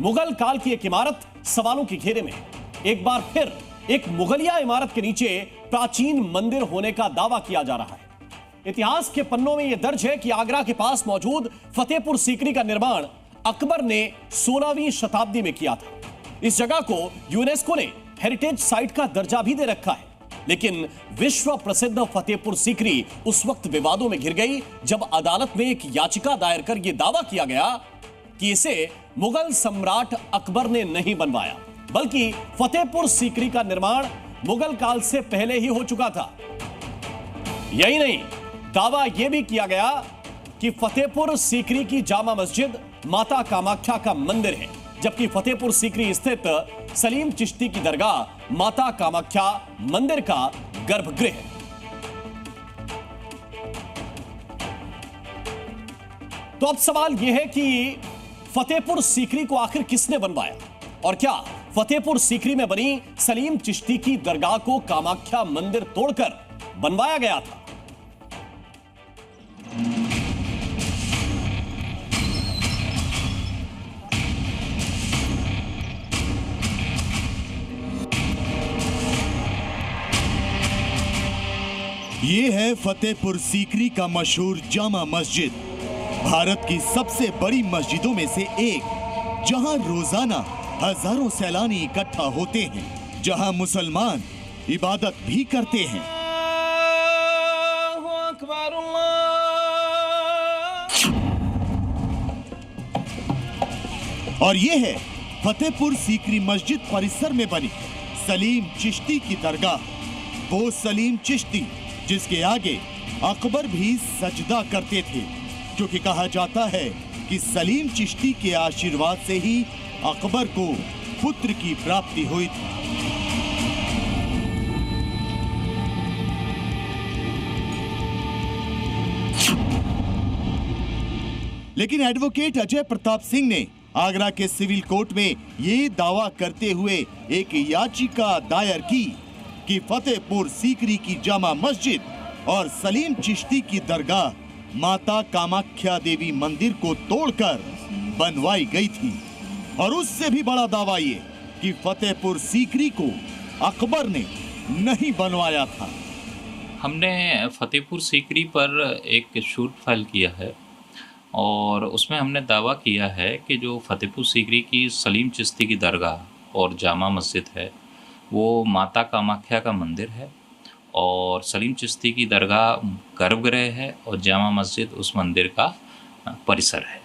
मुगल काल की एक इमारत सवालों के घेरे में। एक बार फिर एक मुगलिया इमारत के नीचे प्राचीन मंदिर होने का दावा किया जा रहा है। इतिहास के पन्नों में यह दर्ज है कि आगरा के पास मौजूद फतेहपुर सीकरी का निर्माण अकबर ने 16वीं शताब्दी में किया था। इस जगह को यूनेस्को ने हेरिटेज साइट का दर्जा भी दे रखा है, लेकिन विश्व प्रसिद्ध फतेहपुर सीकरी उस वक्त विवादों में घिर गई जब अदालत में एक याचिका दायर कर यह दावा किया गया कि इसे मुगल सम्राट अकबर ने नहीं बनवाया, बल्कि फतेहपुर सीकरी का निर्माण मुगल काल से पहले ही हो चुका था। यही नहीं, दावा यह भी किया गया कि फतेहपुर सीकरी की जामा मस्जिद माता कामाख्या का मंदिर है, जबकि फतेहपुर सीकरी स्थित सलीम चिश्ती की दरगाह माता कामाख्या मंदिर का गर्भगृह है। तो अब सवाल यह है कि फतेहपुर सीकरी को आखिर किसने बनवाया, और क्या फतेहपुर सीकरी में बनी सलीम चिश्ती की दरगाह को कामाख्या मंदिर तोड़कर बनवाया गया था? ये है फतेहपुर सीकरी का मशहूर जामा मस्जिद, भारत की सबसे बड़ी मस्जिदों में से एक, जहां रोजाना हजारों सैलानी इकट्ठा होते हैं, जहां मुसलमान इबादत भी करते हैं। और ये है फतेहपुर सीकरी मस्जिद परिसर में बनी सलीम चिश्ती की दरगाह, वो सलीम चिश्ती जिसके आगे अकबर भी सजदा करते थे, क्योंकि कहा जाता है कि सलीम चिश्ती के आशीर्वाद से ही अकबर को पुत्र की प्राप्ति हुई थी। लेकिन एडवोकेट अजय प्रताप सिंह ने आगरा के सिविल कोर्ट में ये दावा करते हुए एक याचिका दायर की कि फतेहपुर सीकरी की जामा मस्जिद और सलीम चिश्ती की दरगाह माता कामाख्या देवी मंदिर को तोड़कर बनवाई गई थी। और उससे भी बड़ा दावा ये कि फतेहपुर सीकरी को अकबर ने नहीं बनवाया था। हमने फतेहपुर सीकरी पर एक शूट फाइल किया है और उसमें हमने दावा किया है कि जो फतेहपुर सीकरी की सलीम चिश्ती की दरगाह और जामा मस्जिद है वो माता कामाख्या का मंदिर है, और सलीम चिश्ती की दरगाह गर्भगृह है और जामा मस्जिद उस मंदिर का परिसर है।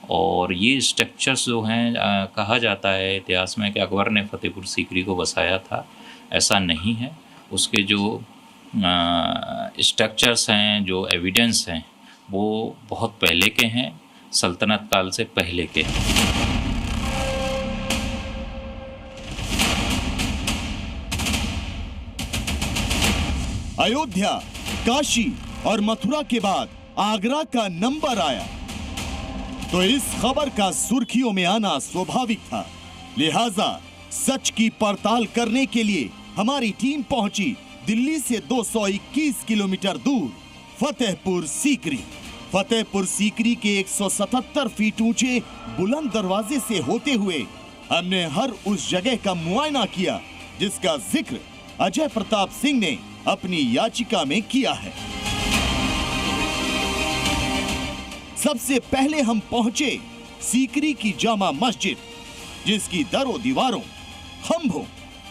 और ये स्ट्रक्चर्स जो हैं, कहा जाता है इतिहास में कि अकबर ने फतेहपुर सीकरी को बसाया था, ऐसा नहीं है। उसके जो स्ट्रक्चर्स हैं, जो एविडेंस हैं, वो बहुत पहले के हैं, सल्तनत काल से पहले के हैं। अयोध्या, काशी और मथुरा के बाद आगरा का नंबर आया, तो इस खबर का सुर्खियों में आना स्वाभाविक था। लिहाजा सच की पड़ताल करने के लिए हमारी टीम पहुंची दिल्ली से 221 किलोमीटर दूर फतेहपुर सीकरी। फतेहपुर सीकरी के 177 फीट ऊंचे बुलंद दरवाजे से होते हुए हमने हर उस जगह का मुआयना किया जिसका जिक्र अजय प्रताप सिंह ने अपनी याचिका में किया है। सबसे पहले हम पहुंचे सीकरी की जामा मस्जिद, जिसकी दरों दीवारों, खंभों,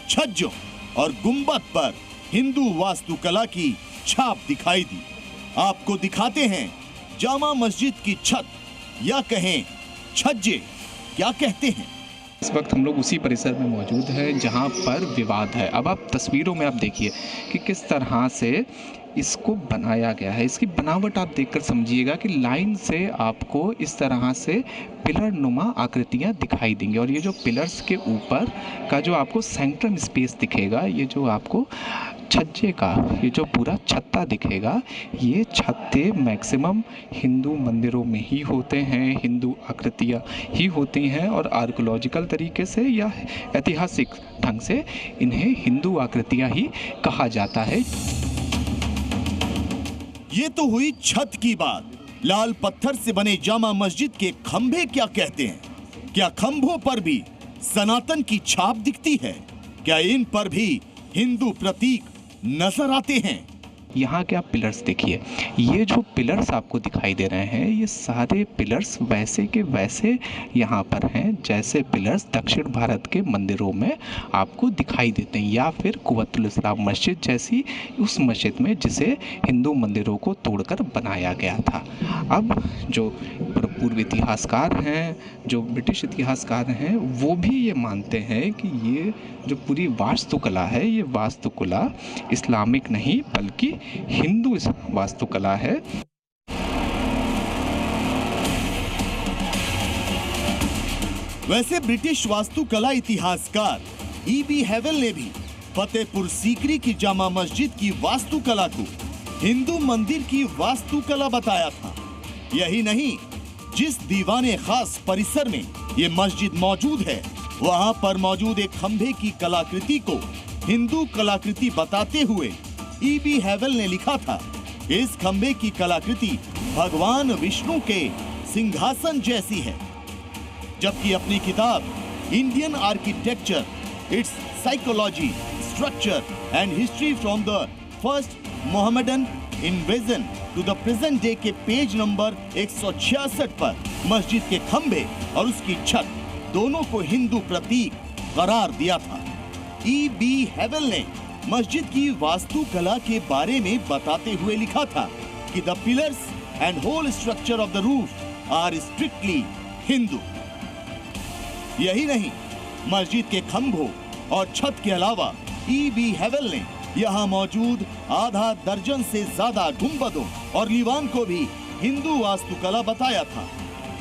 छज्जों और गुंबद पर हिंदू वास्तुकला की छाप दिखाई दी। आपको दिखाते हैं जामा मस्जिद की छत, या कहें छज्जे, क्या कहते हैं। इस वक्त हम लोग उसी परिसर में मौजूद हैं जहां पर विवाद है। अब आप तस्वीरों में आप देखिए कि किस तरह से इसको बनाया गया है। इसकी बनावट आप देखकर समझिएगा कि लाइन से आपको इस तरह से पिलर नुमा आकृतियां दिखाई देंगी, और ये जो पिलर्स के ऊपर का जो आपको सेंट्रल स्पेस दिखेगा, ये जो आपको छज्जे का ये जो पूरा छत्ता दिखेगा, ये छत्ते मैक्सिमम हिंदू मंदिरों में ही होते हैं, हिंदू आकृतियाँ ही होती हैं, और आर्कोलॉजिकल तरीके से या ऐतिहासिक ढंग से इन्हें हिंदू आकृतियाँ ही कहा जाता है। ये तो हुई छत की बात। लाल पत्थर से बने जामा मस्जिद के खंभे क्या कहते हैं? क्या खंभों पर भी सनातन की छाप दिखती है? क्या इन पर भी हिंदू प्रतीक नजर आते हैं? यहाँ के आप पिलर्स देखिए, ये जो पिलर्स आपको दिखाई दे रहे हैं ये सारे पिलर्स वैसे के वैसे यहाँ पर हैं जैसे पिलर्स दक्षिण भारत के मंदिरों में आपको दिखाई देते हैं, या फिर कुव्वतुल इस्लाम मस्जिद जैसी उस मस्जिद में जिसे हिंदू मंदिरों को तोड़कर बनाया गया था। अब जो पूर्व इतिहासकार हैं, जो ब्रिटिश इतिहासकार हैं, वो भी ये मानते हैं कि ये जो पूरी वास्तुकला है ये वास्तुकला इस्लामिक नहीं बल्कि हिंदू वास्तुकला है। वैसे ब्रिटिश वास्तुकला इतिहासकार E.B. हेवेल ने भी फतेहपुर सीकरी की जामा मस्जिद की वास्तुकला को हिंदू मंदिर की वास्तुकला बताया था। यही नहीं, जिस दीवाने खास परिसर में ये मस्जिद मौजूद है वहां पर मौजूद एक खंभे की कलाकृति को हिंदू कलाकृति बताते हुए E.B. हेवेल ने लिखा था, इस खंभे की कलाकृति भगवान विष्णु के सिंहासन जैसी है। जबकि अपनी किताब Indian architecture, its psychology, structure and history from the first Mohammedan invasion to the present day के पेज नंबर 166 पर मस्जिद के खंभे और उसकी छत दोनों को हिंदू प्रतीक करार दिया था। E.B. हेवेल ने मस्जिद की वास्तुकला के बारे में बताते हुए लिखा था कि the pillars and whole structure of the roof are strictly Hindu. यही नहीं, मस्जिद के खंभों और छत के अलावा E.B. हेवेल ने यहाँ मौजूद आधा दर्जन से ज्यादा गुंबदों और लीवान को भी हिंदू वास्तुकला बताया था।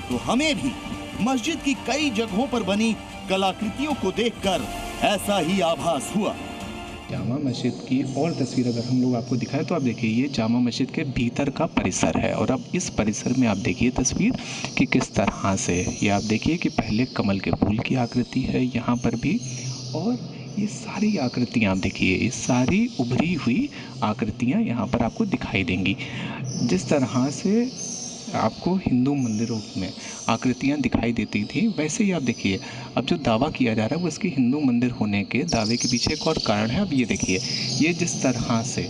तो हमें भी मस्जिद की कई जगहों पर बनी कलाकृतियों को देखकर ऐसा ही आभास हुआ। जामा मस्जिद की और तस्वीर अगर हम लोग आपको दिखाएं तो आप देखिए ये जामा मस्जिद के भीतर का परिसर है, और अब इस परिसर में आप देखिए तस्वीर कि किस तरह से ये आप देखिए कि पहले कमल के फूल की आकृति है यहाँ पर भी, और ये सारी आकृतियाँ आप देखिए, ये सारी उभरी हुई आकृतियाँ यहाँ पर आपको दिखाई देंगी। जिस तरह से आपको हिंदू मंदिरों में आकृतियाँ दिखाई देती थी वैसे ही आप देखिए अब जो दावा किया जा रहा है वो इसके हिंदू मंदिर होने के दावे के पीछे एक और कारण है। अब ये देखिए, ये जिस तरह से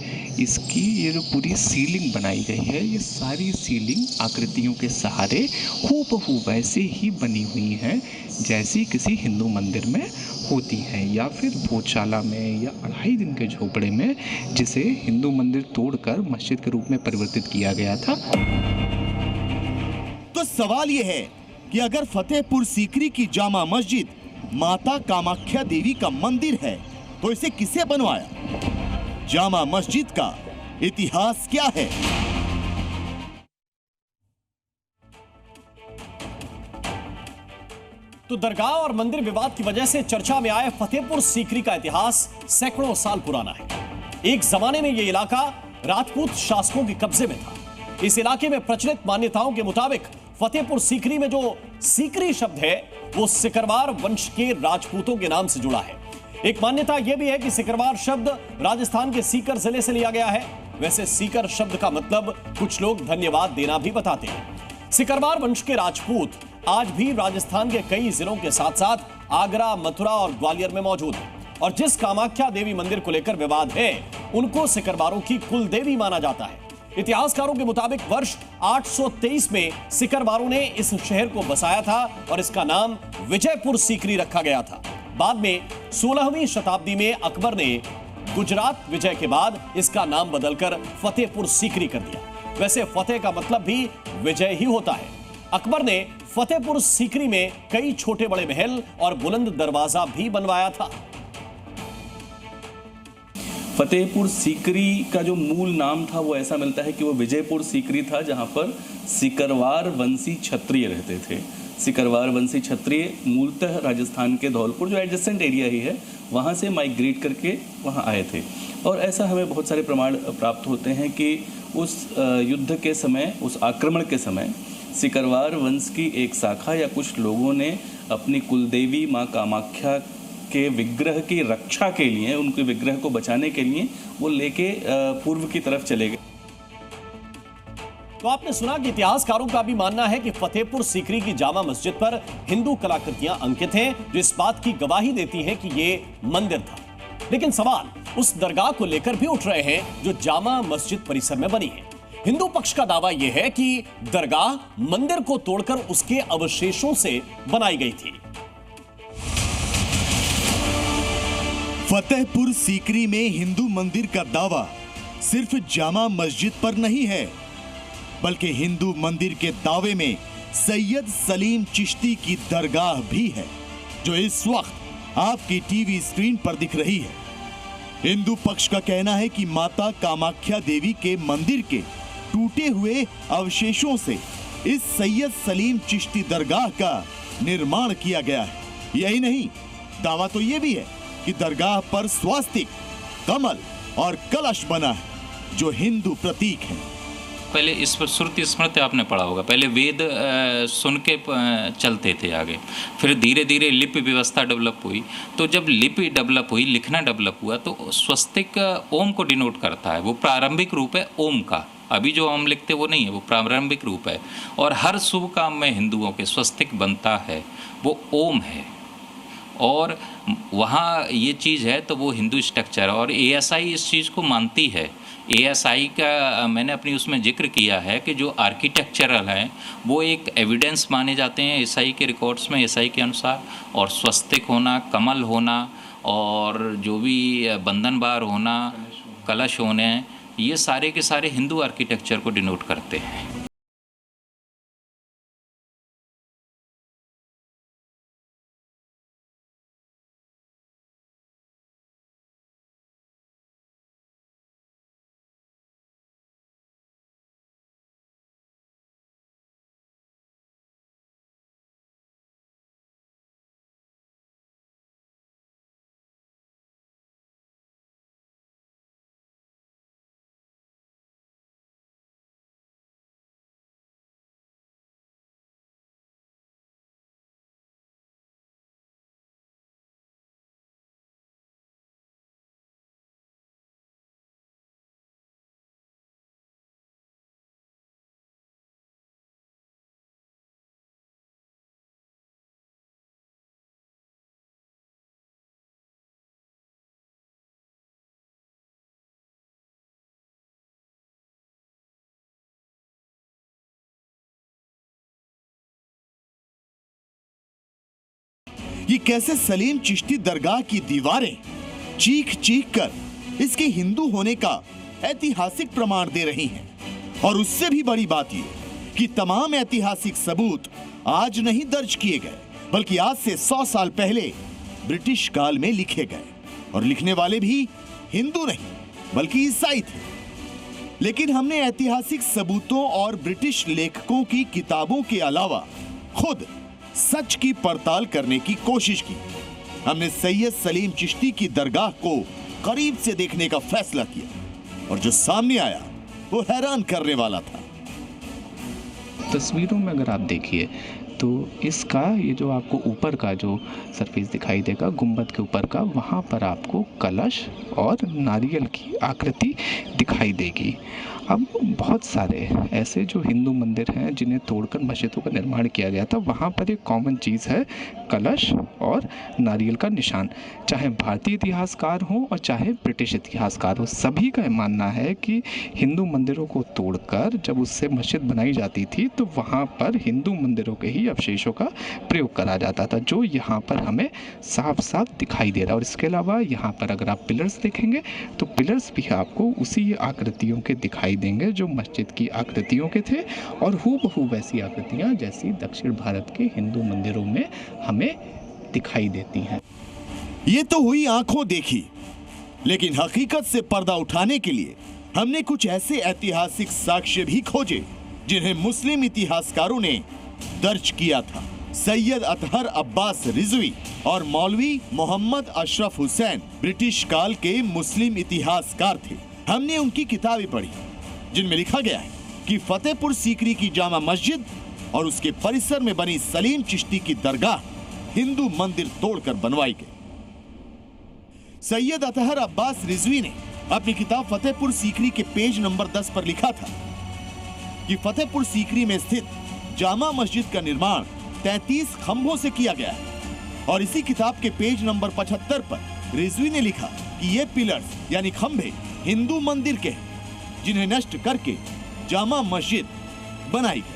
इसकी ये जो पूरी सीलिंग बनाई गई है, ये सारी सीलिंग आकृतियों के सहारे हूबहू वैसे ही बनी हुई हैं जैसी किसी हिंदू मंदिर में होती हैं, या फिर भोजशाला में या 2.5 दिन के झोपड़े में जिसे हिंदू मंदिर तोड़कर मस्जिद के रूप में परिवर्तित किया गया था। तो सवाल यह है कि अगर फतेहपुर सीकरी की जामा मस्जिद माता कामाख्या देवी का मंदिर है तो इसे किसे बनवाया? जामा मस्जिद का इतिहास क्या है? तो दरगाह और मंदिर विवाद की वजह से चर्चा में आए फतेहपुर सीकरी का इतिहास सैकड़ों साल पुराना है। एक जमाने में यह इलाका राजपूत शासकों के कब्जे में था। इस इलाके में प्रचलित मान्यताओं के मुताबिक फतेहपुर सीकरी में जो सीकरी शब्द है वो सिकरवार वंश के राजपूतों के नाम से जुड़ा है। एक मान्यता यह भी है कि सिकरवार शब्द राजस्थान के सीकर जिले से लिया गया है। वैसे सीकर शब्द का मतलब कुछ लोग धन्यवाद देना भी बताते हैं। सिकरवार वंश के राजपूत आज भी राजस्थान के कई जिलों के साथ साथ आगरा, मथुरा और ग्वालियर में मौजूद हैं। और जिस कामाख्या देवी मंदिर को लेकर विवाद है उनको सिकरवारों की कुल देवी माना जाता है। इतिहासकारों के मुताबिक वर्ष 823 में सिकरवारों ने इस शहर को बसाया था और इसका नाम विजयपुर सीकरी रखा गया था। बाद में 16वीं शताब्दी में अकबर ने गुजरात विजय के बाद इसका नाम बदलकर फतेहपुर सीकरी कर दिया। वैसे फतेह का मतलब भी विजय ही होता है। अकबर ने फतेहपुर सीकरी में कई छोटे बड़े महल और बुलंद दरवाजा भी बनवाया था। फतेहपुर सीकरी का जो मूल नाम था वो ऐसा मिलता है कि वो विजयपुर सीकरी था, जहाँ पर सिकरवार वंशी क्षत्रिय रहते थे। सिकरवार वंशी क्षत्रिय मूलतः राजस्थान के धौलपुर जो एडजेसेंट एरिया ही है वहाँ से माइग्रेट करके वहाँ आए थे। और ऐसा हमें बहुत सारे प्रमाण प्राप्त होते हैं कि उस युद्ध के समय, उस आक्रमण के समय सिकरवार वंश की एक शाखा या कुछ लोगों ने अपनी कुलदेवी माँ कामाख्या के विग्रह की रक्षा के लिए, उनके विग्रह को बचाने के लिए वो लेके पूर्व की तरफ चले गए। तो आपने सुना कि इतिहासकारों का भी मानना है कि फतेहपुर सीकरी की जामा मस्जिद पर हिंदू कलाकृतियां अंकित हैं, जो इस बात की गवाही देती हैं कि ये मंदिर था। लेकिन सवाल उस दरगाह को लेकर भी उठ रहे हैं जो जामा मस्जिद परिसर में बनी है। हिंदू पक्ष का दावा यह है कि दरगाह मंदिर को तोड़कर उसके अवशेषों से बनाई गई थी। फतेहपुर सीकरी में हिंदू मंदिर का दावा सिर्फ जामा मस्जिद पर नहीं है, बल्कि हिंदू मंदिर के दावे में सैयद सलीम चिश्ती की दरगाह भी है, जो इस वक्त आपकी टीवी स्क्रीन पर दिख रही है। हिंदू पक्ष का कहना है कि माता कामाख्या देवी के मंदिर के टूटे हुए अवशेषों से इस सैयद सलीम चिश्ती दरगाह का निर्माण किया गया है। यही नहीं, दावा तो यह भी है कि दरगाह पर स्वास्तिक, कमल और कलश बना है, जो हिंदू प्रतीक है। पहले इस पर श्रुति स्मृति आपने पढ़ा होगा, पहले वेद सुन के चलते थे आगे, फिर धीरे धीरे लिपि व्यवस्था डेवलप हुई। तो जब लिपि डेवलप हुई, लिखना डेवलप हुआ, तो स्वस्तिक ओम को डिनोट करता है। वो प्रारंभिक रूप है ओम का, अभी जो हम लिखते वो नहीं है, वो प्रारंभिक रूप है। और हर शुभ काम में हिंदुओं के स्वस्तिक बनता है, वो ओम है। और वहाँ ये चीज़ है तो वो हिंदू स्ट्रक्चर, और एएसआई इस चीज़ को मानती है। एएसआई का मैंने अपनी उसमें जिक्र किया है कि जो आर्किटेक्चरल हैं वो एक एविडेंस माने जाते हैं एएसआई के रिकॉर्ड्स में, एएसआई के अनुसार। और स्वस्तिक होना, कमल होना, और जो भी बंधन बार होना, कलश होने, ये सारे के सारे हिंदू आर्किटेक्चर को डिनोट करते हैं। ये कैसे सलीम चिश्ती दरगाह की दीवारें चीख चीख कर इसके हिंदू होने का ऐतिहासिक प्रमाण दे रही हैं। और उससे भी बड़ी बात ये कि तमाम ऐतिहासिक सबूत आज नहीं दर्ज किए गए, बल्कि आज से 100 साल पहले ब्रिटिश काल में लिखे गए। और लिखने वाले भी हिंदू नहीं बल्कि ईसाई थे। लेकिन हमने ऐतिहासिक सबूतों और ब्रिटिश लेखकों की किताबों के अलावा खुद सच की पड़ताल करने की कोशिश की। हमने सैयद सलीम चिश्ती की दरगाह को करीब से देखने का फैसला किया, और जो सामने आया वो हैरान करने वाला था। तस्वीरों में अगर आप देखिए तो इसका ये जो आपको ऊपर का जो सरफेस दिखाई देगा, गुंबद के ऊपर का, वहाँ पर आपको कलश और नारियल की आकृति दिखाई देगी। अब बहुत सारे ऐसे जो हिंदू मंदिर हैं जिन्हें तोड़कर मस्जिदों का निर्माण किया गया था, वहाँ पर एक कॉमन चीज़ है कलश और नारियल का निशान। चाहे भारतीय इतिहासकार हो और चाहे ब्रिटिश इतिहासकार हो, सभी का मानना है कि हिंदू मंदिरों को तोड़कर जब उससे मस्जिद बनाई जाती थी तो वहाँ पर हिंदू मंदिरों के ही अवशेषों का प्रयोग करा जाता था, जो यहाँ पर हमें साफ साफ दिखाई दे रहा है। और इसके अलावा यहाँ पर अगर आप पिलर्स देखेंगे तो पिलर्स भी आपको उसी आकृतियों के दिखाई देंगे जो मस्जिद की आकृतियों के थे, और हूबहू वैसी आकृतियाँ जैसी दक्षिण भारत के हिंदू मंदिरों में हमें दिखाई देती हैं। ये तो हुई आंखों देखी, लेकिन हकीकत से पर्दा उठाने के लिए हमने कुछ ऐसे ऐतिहासिक साक्ष्य भी खोजे जिन्हें मुस्लिम इतिहासकारों ने दर्ज किया था। सैयद अतहर अब्बास रिजवी और मौलवी मोहम्मद अशरफ हुसैन ब्रिटिश काल के मुस्लिम इतिहासकार थे। हमने उनकी किताबें पढ़ी जिनमें लिखा गया है कि फतेहपुर सीकरी की जामा मस्जिद और उसके परिसर में बनी सलीम चिश्ती की दरगाह हिंदू मंदिर तोड़कर बनवाई गई। सैयद अतहर अब्बास रिजवी ने अपनी किताब फतेहपुर सीकरी के पेज नंबर 10 पर लिखा था, कि फतेहपुर सीकरी में स्थित जामा मस्जिद का निर्माण 33 खंभों से किया गया है और इसी किताब के पेज नंबर 75 पर रिजवी ने लिखा कि ये पिलर्स यानी खंभे हिंदू मंदिर के हैं जिन्हें नष्ट करके जामा मस्जिद बनाई गई।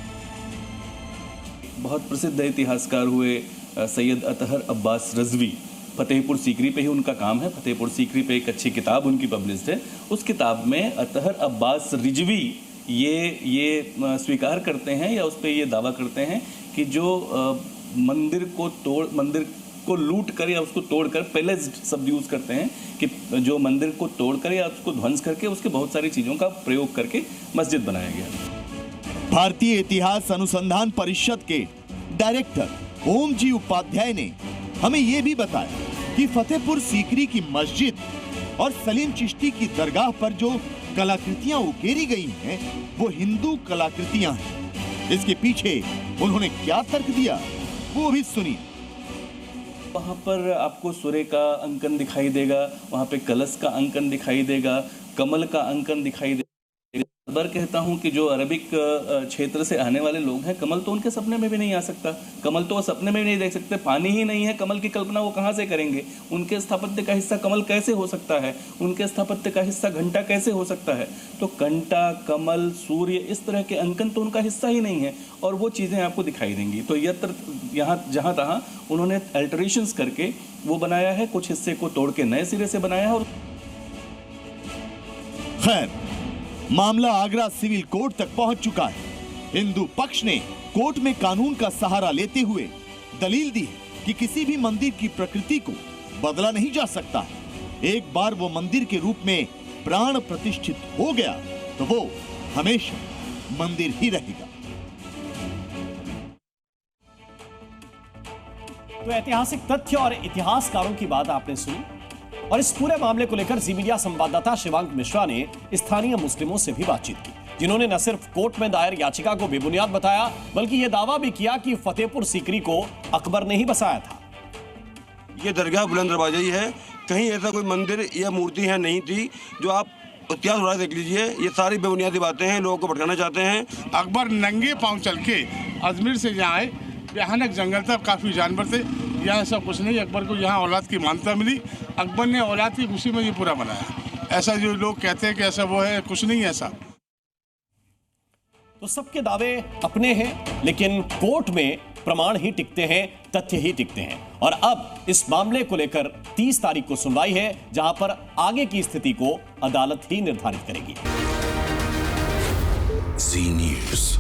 बहुत प्रसिद्ध इतिहासकार हुए सैयद अतहर अब्बास रजवी, फतेहपुर सीकरी पे ही उनका काम है। फतेहपुर सीकरी पे एक अच्छी किताब उनकी पब्लिश्ड है। उस किताब में अतहर अब्बास रिजवी ये स्वीकार करते हैं या उस पर ये दावा करते हैं कि जो मंदिर को लूट कर या उसको तोड़कर, पहले शब्द यूज करते हैं कि जो मंदिर को तोड़कर या उसको ध्वंस करके उसके बहुत सारी चीजों का प्रयोग करके मस्जिद बनाया गया। भारतीय इतिहास अनुसंधान परिषद के डायरेक्टर ओम जी उपाध्याय ने हमें यह भी बताया कि फतेहपुर सीकरी की मस्जिद और सलीम चिश्ती की दरगाह पर जो कलाकृतियां उकेरी गई हैं, वो हिंदू कलाकृतियां हैं। इसके पीछे उन्होंने क्या तर्क दिया, वो भी सुनिए। वहाँ पर आपको सूर्य का अंकन दिखाई देगा, वहाँ पे कलश का अंकन दिखाई देगा, कमल का अंकन दिखाई देगा। बार कहता हूँ कि जो अरबिक क्षेत्र से आने वाले लोग हैं, कमल तो उनके सपने में भी नहीं आ सकता, कमल तो वो सपने में भी नहीं देख सकते। पानी ही नहीं है, कमल की कल्पना वो कहाँ से करेंगे? उनके स्थापत्य का हिस्सा कमल कैसे हो सकता है? उनके स्थापत्य का हिस्सा घंटा कैसे हो सकता है? तो घंटा, कमल, सूर्य, इस तरह के अंकन तो उनका हिस्सा ही नहीं है और वो चीज़ें आपको दिखाई देंगी। तो यहाँ जहाँ तहाँ उन्होंने अल्टरेशंस करके वो बनाया है, कुछ हिस्से को तोड़ के नए सिरे से बनाया है। और खैर, मामला आगरा सिविल कोर्ट तक पहुंच चुका है। हिंदू पक्ष ने कोर्ट में कानून का सहारा लेते हुए दलील दी है कि किसी भी मंदिर की प्रकृति को बदला नहीं जा सकता। एक बार वो मंदिर के रूप में प्राण प्रतिष्ठित हो गया तो वो हमेशा मंदिर ही रहेगा। तो ऐतिहासिक तथ्य और इतिहासकारों की बात आपने सुनी और इस पूरे मामले को लेकर जी मीडिया संवाददाता शिवांक मिश्रा ने स्थानीय मुस्लिमों से भी बातचीत की, जिन्होंने न सिर्फ कोर्ट में दायर याचिका को बेबुनियाद बताया बल्कि यह दावा भी किया कि फतेहपुर सीकरी को अकबर ने ही बसाया था। ये दरगाह बुलंद दरवाजा ही है, कहीं ऐसा कोई मंदिर या मूर्ति है नहीं थी। जो आप इतिहास उड़ा देख लीजिए, ये सारी बेबुनियादी बातें हैं, लोगों को भटकाना चाहते हैं। अकबर नंगे पांव चल के अजमेर से यहाँ आए, भयानक जंगल था, काफ़ी जानवर थे। यहाँ ऐसा कुछ नहीं, अकबर को यहाँ औलाद की मान्यता मिली, अकबर ने औलाद की खुशी में ये पूरा बनाया। ऐसा जो लोग कहते हैं कि ऐसा वो है, कुछ नहीं ऐसा। तो सबके दावे अपने हैं, लेकिन कोर्ट में प्रमाण ही टिकते हैं, तथ्य ही टिकते हैं। और अब इस मामले को लेकर 30 तारीख को सुनवाई है, जहां पर आगे की स्थिति को अदालत ही निर्धारित करेगी। जी न्यूज़।